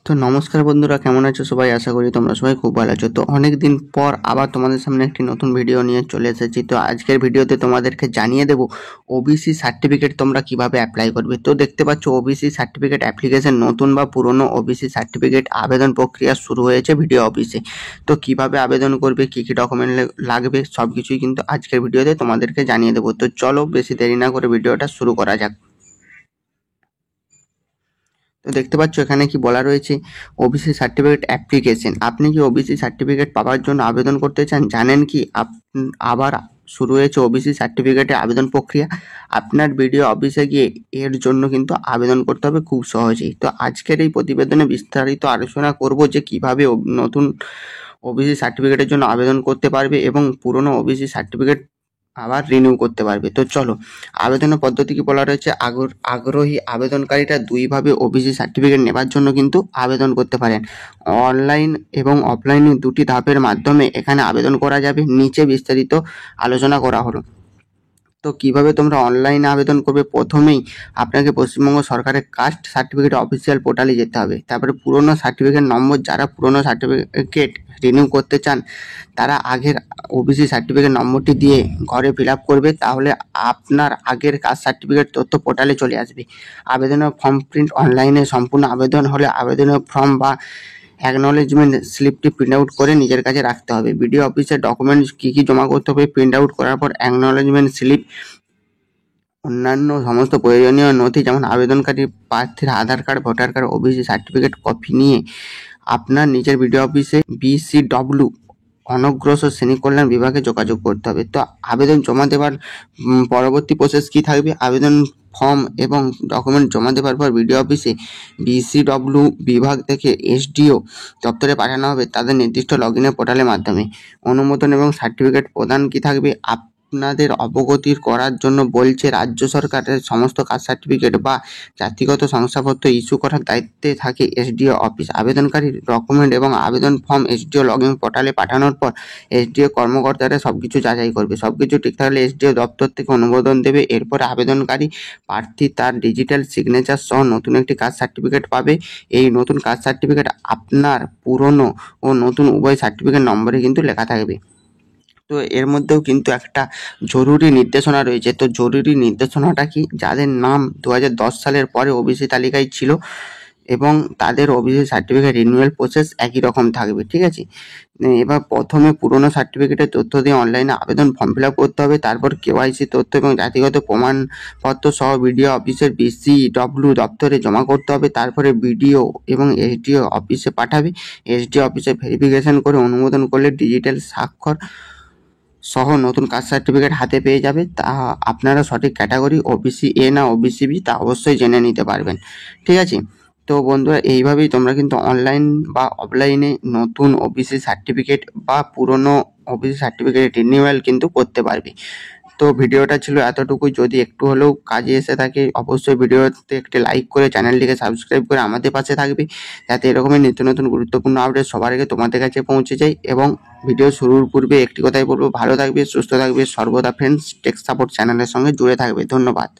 তো নমস্কার বন্ধুরা, কেমন আছো সবাই? আশা করি তোমরা সবাই খুব ভালো আছো। তো অনেক দিন পর আবার তোমাদের সামনে একটি নতুন ভিডিও নিয়ে চলে এসেছি। তো আজকের ভিডিওতে তোমাদেরকে জানিয়ে দেবো ওবিসি সার্টিফিকেট তোমরা কিভাবে অ্যাপ্লাই করবে। তো দেখতে পাচ্ছ ওবিসি সার্টিফিকেট অ্যাপ্লিকেশন, নতুন বা পুরনো ওবিসি সার্টিফিকেট আবেদন প্রক্রিয়া শুরু হয়েছে ভিডিও অফিসে। তো কিভাবে আবেদন করবে, কী কী ডকুমেন্ট লাগবে, সব কিছুই কিন্তু আজকের ভিডিওতে তোমাদেরকে জানিয়ে দেবো। তো চলো বেশি দেরি না করে ভিডিওটা শুরু করা যাক। তো দেখতে পাচ্ছ এখানে কি বলা রয়েছে, ওবিসি সার্টিফিকেট অ্যাপ্লিকেশন। আপনি কি ওবিসি সার্টিফিকেট পাওয়ার জন্য আবেদন করতে চান? জানেন কি আবার শুরু হয়েছে ওবিসি সার্টিফিকেটের আবেদন প্রক্রিয়া। আপনার ভিডিও অফিসে গিয়ে এর জন্য কিন্তু আবেদন করতে হবে খুব সহজেই। তো আজকের এই প্রতিবেদনে বিস্তারিত আলোচনা করব যে কিভাবে নতুন ওবিসি সার্টিফিকেটের জন্য আবেদন করতে পারবে এবং পুরনো ওবিসি সার্টিফিকেট আবার রিনিউ করতে পারবে। তো চলো, আবেদনের পদ্ধতি কি বলা রয়েছে। আগ্রহী আবেদনকারীরা দুইভাবে ওবিসি সার্টিফিকেট নেবার জন্য কিন্তু আবেদন করতে পারেন। অনলাইন এবং অফলাইনে দুটি ধাপের মাধ্যমে এখানে আবেদন করা যাবে। নিচে বিস্তারিত আলোচনা করা হলো। তো কিভাবে তোমরা অনলাইনে আবেদন করবে, প্রথমেই আপনাকে পশ্চিমবঙ্গ সরকারের কাস্ট সার্টিফিকেট অফিসিয়াল পোর্টালে যেতে হবে। তারপরে পুরনো সার্টিফিকেট নম্বর, যারা পুরনো সার্টিফিকেট রিনিউ করতে চান তারা আগের ওবিসি সার্টিফিকেট নম্বরটি দিয়ে ঘরে ফিল আপ করবে, তাহলে আপনার আগের কাস্ট সার্টিফিকেট তথ্য পোর্টালে চলে আসবে। আবেদনের ফর্ম প্রিন্ট অনলাইনে সম্পূর্ণ আবেদন হলে আবেদনের ফর্ম বা অ্যাকনলেজমেন্ট স্লিপটি প্রিন্ট আউট করে নিজের কাছে রাখতে হবে। বিডিও অফিসের ডকুমেন্টস কী কী জমা করতে হবে, প্রিন্ট আউট করার পর অ্যাকনলেজমেন্ট স্লিপ, অন্যান্য সমস্ত প্রয়োজনীয় নথি যেমন আবেদনকারী প্রার্থীর Aadhaar card, voter card, OBC certificate copy নিয়ে আপনার নিজের বিডিও অফিসে BCW অনগ্রসর শ্রেণী কল্যাণ বিভাগে যোগাযোগ করতে হবে। তো আবেদন জমা দেওয়ার পরবর্তী প্রসেস কী থাকবে, আবেদন ফর্ম এবং ডকুমেন্ট জমা দেওয়ার পর বিডিও অফিসে BCW বিভাগ থেকে SDO দপ্তরে পাঠানো হবে তাদের নির্দিষ্ট লগইনের পোর্টালের মাধ্যমে। অনুমোদন এবং সার্টিফিকেট প্রদান কী থাকবে, আপনাদের অবগতির করার জন্য বলছে, রাজ্য সরকারের সমস্ত কাস্ট সার্টিফিকেট বা জাতিগত শংসাপত্র ইস্যু করার দায়িত্বে থাকে SDO অফিস। আবেদনকারীর ডকুমেন্ট এবং আবেদন ফর্ম SDO লগইন পোর্টালে পাঠানোর পর SDO কর্মকর্তারা সব কিছু যাচাই করবে। সব কিছু ঠিক থাকলে SDO দপ্তর থেকে অনুমোদন দেবে। এরপর আবেদনকারী প্রার্থী তার ডিজিটাল সিগনেচার সহ নতুন একটি কাস্ট সার্টিফিকেট পাবে। এই নতুন কাস্ট সার্টিফিকেট আপনার পুরনো ও নতুন উভয় সার্টিফিকেট নম্বরে কিন্তু লেখা থাকবে। তো এর মধ্যেও কিন্তু একটা জরুরি নির্দেশনা রয়েছে। তো জরুরি নির্দেশনাটা কি, যাদের নাম 2010 সালের পরে ওবিসি তালিকায় ছিল এবং তাদের ওবিসি সার্টিফিকেট রিনিউয়াল প্রসেস একই রকম থাকবে, ঠিক আছে। এবার প্রথমে পুরনো সার্টিফিকেটের তথ্য দিয়ে অনলাইনে আবেদন ফর্ম ফিল আপ করতে হবে। তারপর KYC তথ্য এবং জাতিগত প্রমাণপত্র সহ বিডিও অফিসের BCW দপ্তরে জমা করতে হবে। তারপরে বিডিও এবং SDO অফিসে পাঠাবে। SDO অফিসে ভেরিফিকেশন করে অনুমোদন করলে ডিজিটাল স্বাক্ষর সহ নতুন কাস্ট সার্টিফিকেট হাতে পেয়ে যাবে। তা আপনারা সঠিক ক্যাটাগরি OBC A না OBC B তা অবশ্যই জেনে নিতে পারবেন, ঠিক আছে। তো বন্ধুরা, এইভাবেই তোমরা কিন্তু অনলাইন বা অফলাইনে নতুন ওবিসি সার্টিফিকেট বা পুরনো ওবিসি সার্টিফিকেট রিনিউয়াল কিন্তু করতে পারবে। তো ভিডিওটা ছিল এতটুকুই। যদি একটু হলেও কাজে এসে থাকে অবশ্যই ভিডিওতে একটি লাইক করে চ্যানেলটিকে সাবস্ক্রাইব করে আমাদের পাশে থাকবে, যাতে এরকমই নিত্য নতুন গুরুত্বপূর্ণ আপডেট সবার আগে তোমাদের কাছে পৌঁছে যায়। এবং ভিডিও শুরুর পূর্বে একটি কথাই বলবো, ভালো থাকবে, সুস্থ থাকবে, সর্বদা ফ্রেন্ডস টেক সাপোর্ট চ্যানেলের সঙ্গে জুড়ে থাকবে। ধন্যবাদ।